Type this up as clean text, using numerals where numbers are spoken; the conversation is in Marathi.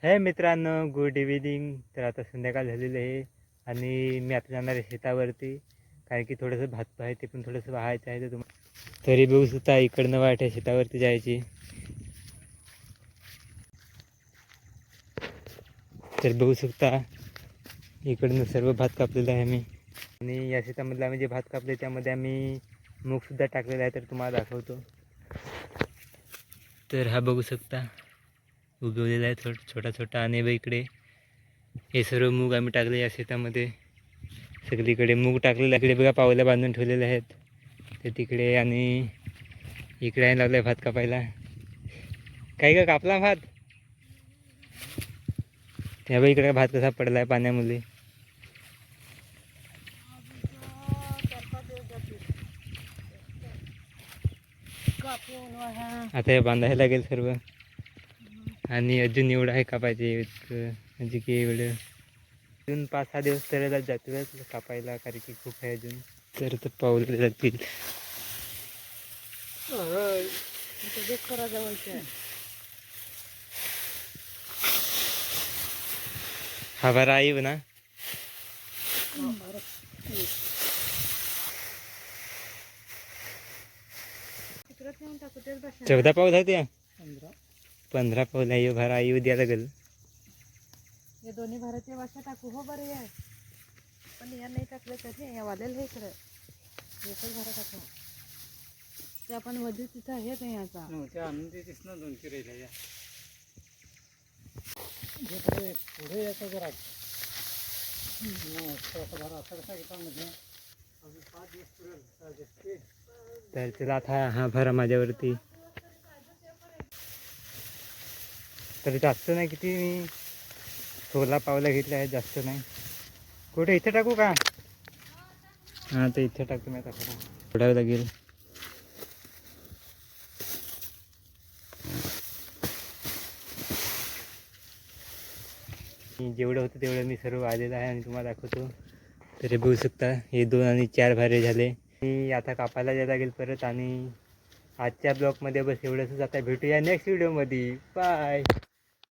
हे मित्रांनो, गुड इव्हिनिंग. तर आता संध्याकाळ झालेली आहे आणि मी आता जाणार आहे शेतावरती, कारण की थोडंसं भात आहे ते पण थोडंसं वाहायचं आहे. तर तुम्हाला तरी बघू शकता इकडनं वाट आहे शेतावरती जायची. तर बघू शकता इकडनं सर्व भात कापलेलं आहे मी, आणि या शेतामधलं आम्ही जे भात कापले त्यामध्ये आम्ही मूगसुद्धा टाकलेला आहे. तर तुम्हाला दाखवतो. तर हा बघू शकता उगवलेला आहे छोटा छोटा. आणि इकडे हे सर्व मूग आम्ही टाकले या शेतामध्ये. सगळीकडे मूग टाकलेलं आहे. इकडे बघा पावल्या बांधून ठेवलेले आहेत ते तिकडे, आणि इकडे आहे लागलं भात कापायला. काही का कापला भात त्या बाई. इकडे भात कसा पडला आहे पाण्यामुळे. आता हे बांधायला लागेल सर्व, आणि अजून एवढं आहे कापायचे म्हणजे की एवढं अजून 5-6 दिवस तर जातील कापायला, कारण की खूप आहे अजून. तर पावले जातील. हा बरा आई ना. चौदा पाऊल आहे त्या 15 पाऊल आहे. भरा आई द्या लागेल. हे दोन्ही भराच्या वाशा टाकू हो बरं आहे, पण या नाही टाकलं तरी या वालेलं हे खरं एकच भरा टाकू. ते आपण वधी तिथं हे नाही याचा ते आणून देतेस ना 2 किलो या पुढे याचा जरा तर तिला आता हा भरा माझ्यावरती. तर जास्त नाही, किती मी 16 पावलं घेतले आहेत, जास्त नाही. कुठे इथे टाकू का? हां, तर इथे टाकतो मी आता. थोडा लागेल. जेवढं होतं तेवढं मी सर्व आलेलं आहे आणि तुम्हाला दाखवतो. तर बघू शकता हे 2 आणि 4 भारे झाले. मी आता कापायला जायला लागेल परत. आणि आजच्या ब्लॉगमध्ये बस एवढंच. आता भेटूया नेक्स्ट व्हिडिओमध्ये. बाय.